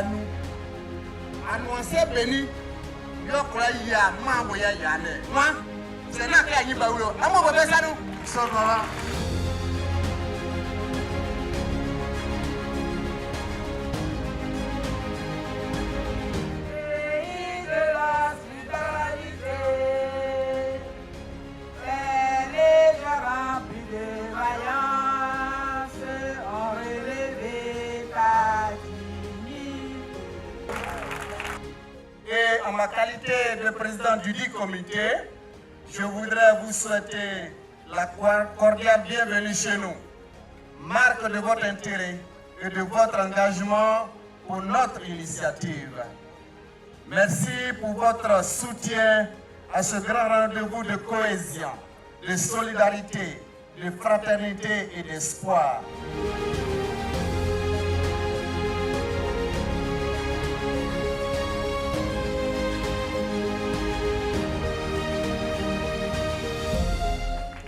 nous. Annoncé béni. Yo crois ya mambo ya yale. Moi, c'est là qu'il y a une baoulou. Amo bébé ça nous. Ça va. En ma qualité de président du dit comité, je voudrais vous souhaiter la cordiale bienvenue chez nous. Marque de votre intérêt et de votre engagement pour notre initiative. Merci pour votre soutien à ce grand rendez-vous de cohésion, de solidarité, de fraternité et d'espoir.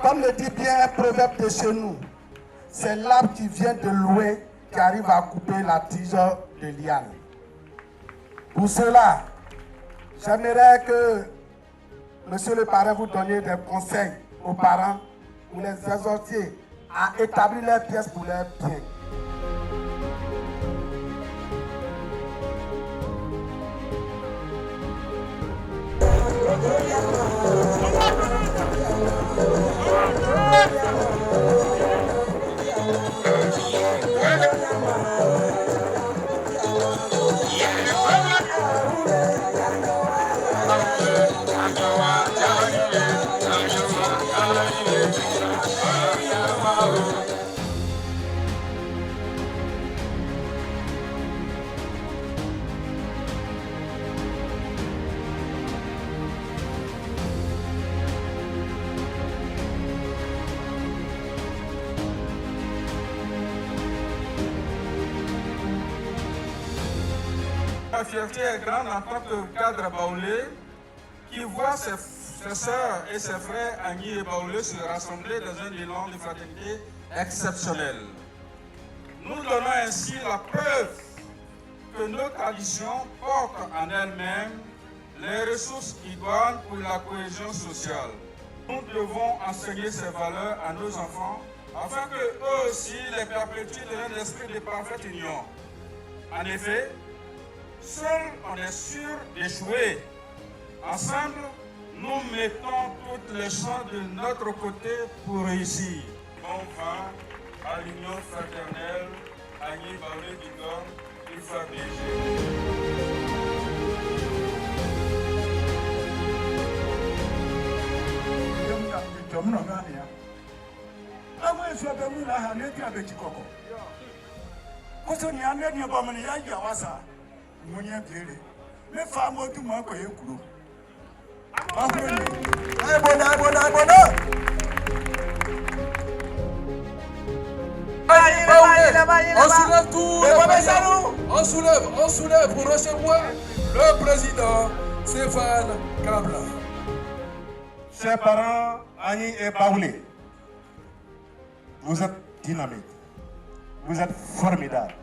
Comme le dit bien un proverbe de chez nous, c'est l'arbre qui vient de louer qui arrive à couper la tige de liane. Pour cela, j'aimerais que Monsieur le parrain vous donne des conseils aux parents pour les exhorter à établir leurs pièces pour leurs biens. La fierté est grande en tant que cadre baoulé qui voit ses sœurs et ses frères Agni et Baoulé se rassembler dans un élan de fraternité exceptionnel. Nous donnons ainsi la preuve que nos traditions portent en elles-mêmes les ressources idoines pour la cohésion sociale. Nous devons enseigner ces valeurs à nos enfants afin qu'eux aussi les perpétuent dans un esprit de parfaite union. En effet, seul on est sûr d'échouer. Ensemble, nous mettons toutes les chances de notre côté pour réussir. Bon vent à l'union fraternelle, Agni Baoulé Dingom, UFA On soulève tout on soulève pour recevoir le président Stéphane Kabla. Chers parents, Agni et Baoulé, vous êtes dynamiques, vous êtes formidables.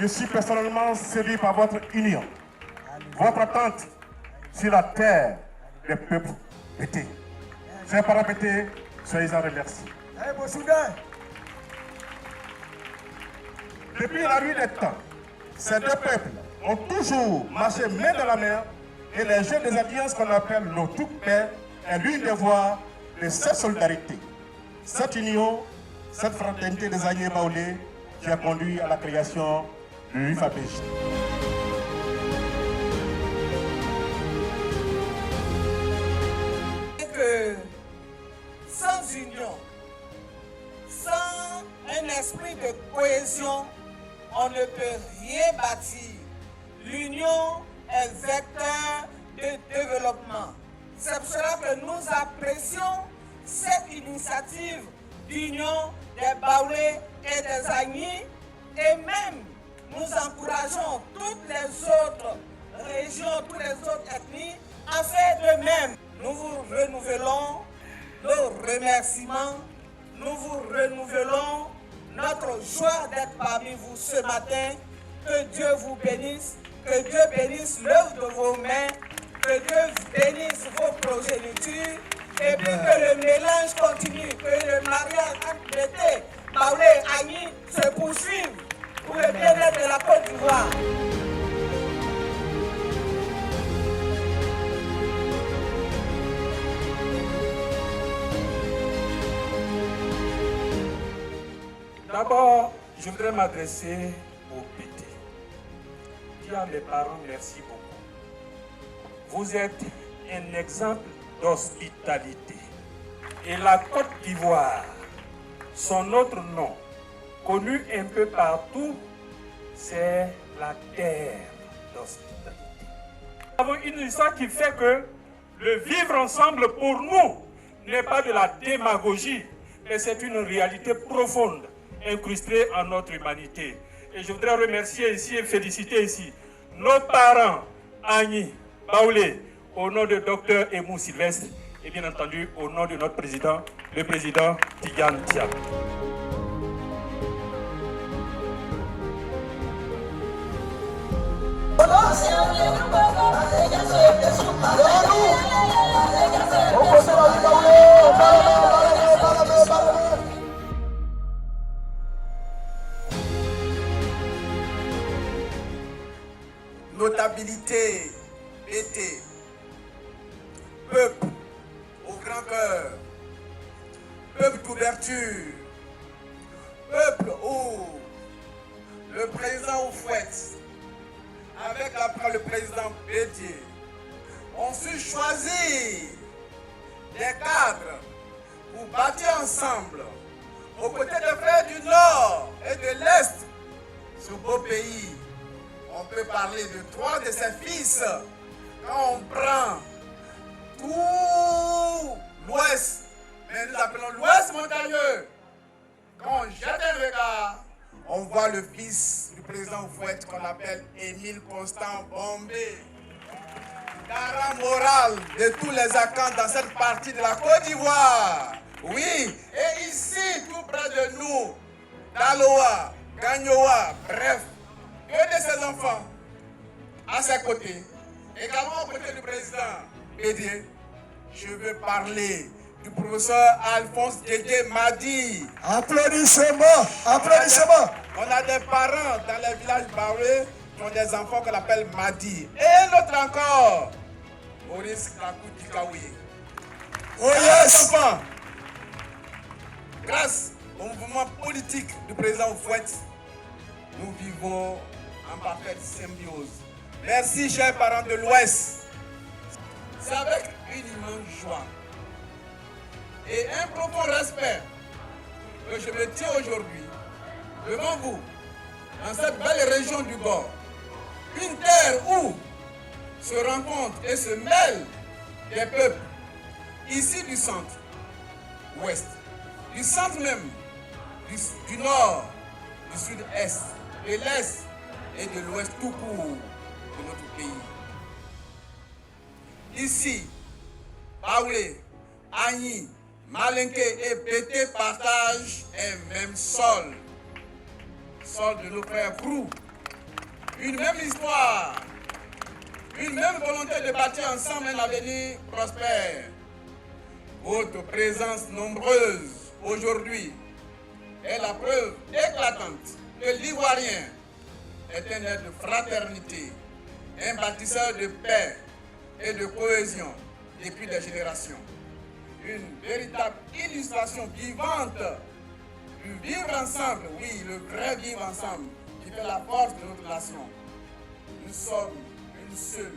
Je suis personnellement séduit par votre union, votre attente sur la terre des peuples pétés. Chers parents pétés, soyez en remerciés. Depuis la nuit des temps, ces deux peuples ont toujours marché main dans la main et les jeux des alliances qu'on appelle l'Otouk-Père est l'une des voies de cette solidarité, cette union, cette fraternité des Agni et Baoulé qui a conduit à la création de l'UFAPJ. Sans union, sans un esprit de cohésion, on ne peut rien bâtir. L'union est vecteur de développement. C'est pour cela que nous apprécions cette initiative d'union des Baoulés et des Agni, et même nous encourageons toutes les autres régions, toutes les autres ethnies à faire de même. Nous vous renouvelons nos remerciements, nous vous renouvelons notre joie d'être parmi vous ce matin. Que Dieu vous bénisse, que Dieu bénisse l'œuvre de vos mains, que Dieu bénisse vos progénitures, et puis que le mélange continue, que le mariage entre l'été, Baoulé et Agni se poursuive pour le bien-être de la Côte d'Ivoire. D'abord, je voudrais m'adresser au PT. Dis à mes parents merci beaucoup. Vous êtes un exemple d'hospitalité. Et la Côte d'Ivoire, son autre nom, connu un peu partout, c'est la terre d'hospitalité. Nous avons une histoire qui fait que le vivre ensemble pour nous n'est pas de la démagogie, mais c'est une réalité profonde, incrustée en notre humanité. Et je voudrais remercier ici et féliciter ici nos parents, Agni, Baoulé, au nom de Dr Emou Sylvestre, et bien entendu au nom de notre président, le président Tidjane Thiam. Notabilité, été, peuple au grand cœur, peuple d'ouverture, peuple où le président Oufouette, avec après le président Bédier, ont su choisir des cadres pour bâtir ensemble, aux côtés des frères du Nord et de l'Est, ce beau pays. On peut parler de 3 de ses fils. Quand on prend tout l'Ouest, mais nous appelons l'Ouest montagneux, quand on jette un regard, on voit le fils du président Oufouette qu'on appelle Émile Constant Bombé. Garant moral de tous les accords dans cette partie de la Côte d'Ivoire. Oui, et ici, tout près de nous, Daloa, Gagnoa, bref, que de ses enfants à ses côtés, également aux côtés du président Bédier, je veux parler du professeur Alphonse Dédé Madi. Applaudissements, applaudissements. On a des parents dans les villages Baoulé qui ont des enfants qu'on appelle Madi. Et l'autre encore, Maurice Kakou Dikaouye. Oh yes! Enfants, grâce au mouvement politique du président Oufouette, nous vivons en parfaite symbiose. Merci, chers parents de l'Ouest. C'est avec une immense joie et un profond respect que je me tiens aujourd'hui devant vous, dans cette belle région du bord. Une terre où se rencontrent et se mêlent des peuples ici du centre, ouest, du centre même, du nord, du sud-est, de l'est et de l'ouest tout court de notre pays. Ici, Baoulé, Agni, Malinké et Bété partagent un même sol, sol de nos frères Krou, une même histoire, une même volonté de bâtir ensemble un avenir prospère. Votre présence nombreuse aujourd'hui est la preuve éclatante que l'Ivoirien est un être de fraternité, un bâtisseur de paix et de cohésion depuis des générations. Une véritable illustration vivante du vivre ensemble, oui, le vrai vivre ensemble, qui fait la force de notre nation. Nous sommes une seule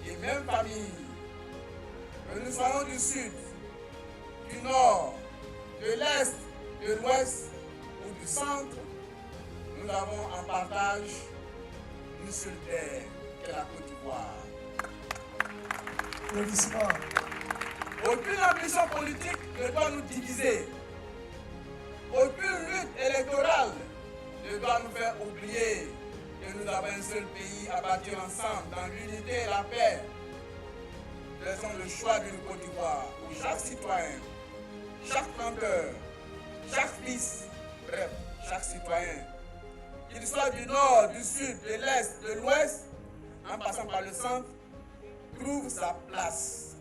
et même famille. Que nous soyons du sud, du nord, de l'est, de l'ouest ou du centre, nous avons en partage une seule terre, qui est la Côte d'Ivoire. Aucune ambition politique ne doit nous diviser. Aucune lutte électorale ne doit nous faire oublier que nous avons un seul pays à bâtir ensemble dans l'unité et la paix. Faisons le choix d'une Côte d'Ivoire où chaque citoyen, chaque planteur, chaque fils, bref, chaque citoyen, qu'il soit du nord, du sud, de l'est, de l'ouest, en passant par le centre, trouve sa place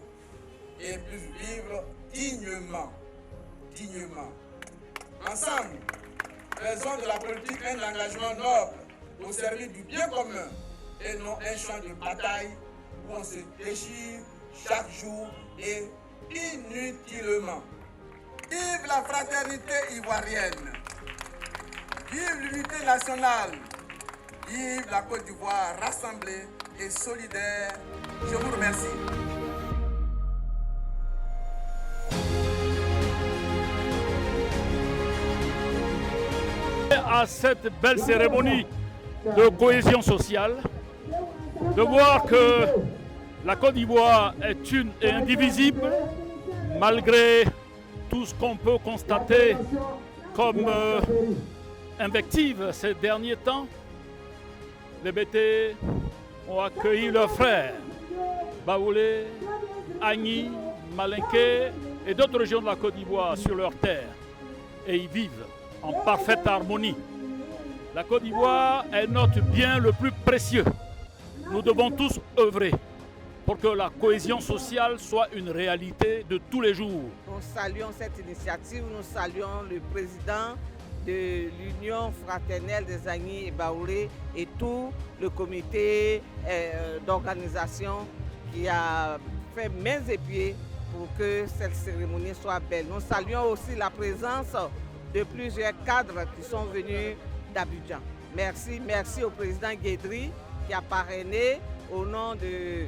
et puisse vivre dignement. Ensemble, faisons de la politique un engagement noble au service du bien commun et non un champ de bataille où on se déchire chaque jour et inutilement. Vive la fraternité ivoirienne! Vive l'unité nationale! Vive la Côte d'Ivoire rassemblée et solidaire! Je vous remercie. À cette belle cérémonie de cohésion sociale, de voir que la Côte d'Ivoire est une et indivisible, malgré tout ce qu'on peut constater comme invective ces derniers temps. Les BT ont accueilli leurs frères, Baoulé, Agni, Malinké et d'autres régions de la Côte d'Ivoire sur leur terre. Et ils vivent en parfaite harmonie. La Côte d'Ivoire est notre bien le plus précieux. Nous devons tous œuvrer pour que la cohésion sociale soit une réalité de tous les jours. Nous saluons cette initiative, nous saluons le président de l'Union fraternelle des Agni et Baoulé et tout le comité d'organisation qui a fait mains et pieds pour que cette cérémonie soit belle. Nous saluons aussi la présence de plusieurs cadres qui sont venus d'Abidjan. Merci au président Guédri qui a parrainé au nom de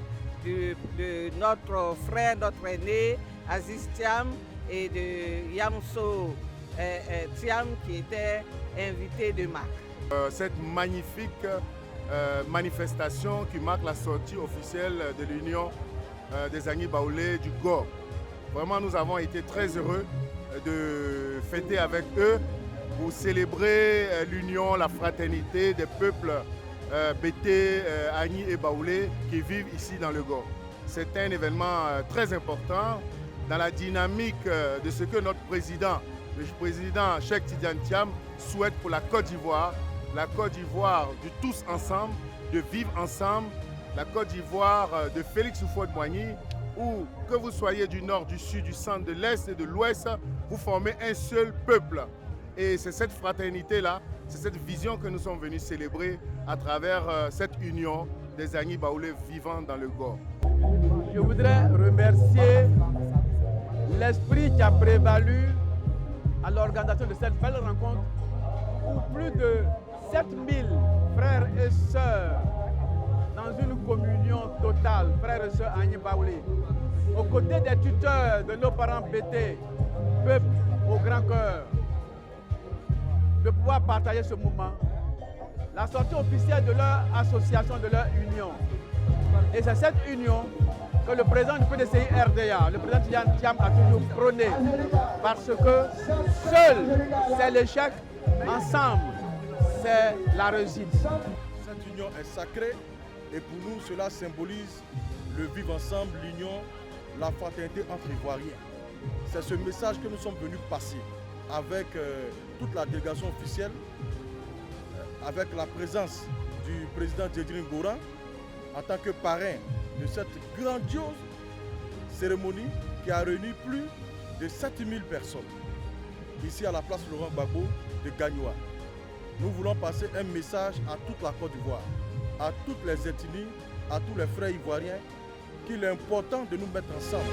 notre frère, notre aîné Aziz Thiam et de Yamso Thiam qui était invité de marque. Cette magnifique manifestation qui marque la sortie officielle de l'Union des Agni Baoulé du GOR. Vraiment, nous avons été très heureux de fêter avec eux pour célébrer l'union, la fraternité des peuples BT, Agni et Baoulé qui vivent ici dans le GOR. C'est un événement très important dans la dynamique de ce que notre président, le président Cheikh Tidiane Thiam, souhaite pour la Côte d'Ivoire de tous ensemble, de vivre ensemble, la Côte d'Ivoire de Félix Houphouët-Boigny, où que vous soyez du nord, du sud, du centre, de l'est et de l'ouest, vous formez un seul peuple. Et c'est cette fraternité-là, c'est cette vision que nous sommes venus célébrer à travers cette union des Agni Baoulé vivant dans le GOR. Je voudrais remercier l'esprit qui a prévalu à l'organisation de cette belle rencontre où plus de 7000 frères et sœurs dans une communion totale, frères et sœurs Agni Baoulé, aux côtés des tuteurs de nos parents BT, peuple au grand cœur, de pouvoir partager ce moment, la sortie officielle de leur association, de leur union. Et c'est cette union que le président du PDCI RDA, le président Tidiane Thiam, a toujours prôné, parce que seul c'est l'échec, ensemble c'est la réussite. Cette union est sacrée et pour nous cela symbolise le vivre ensemble, l'union, la fraternité entre Ivoiriens. C'est ce message que nous sommes venus passer avec toute la délégation officielle, avec la présence du président Djedri Ngora en tant que parrain de cette grandiose cérémonie qui a réuni plus de 7000 personnes ici à la place Laurent Gbagbo de Gagnoa. Nous voulons passer un message à toute la Côte d'Ivoire, à toutes les ethnies, à tous les frères ivoiriens, qu'il est important de nous mettre ensemble.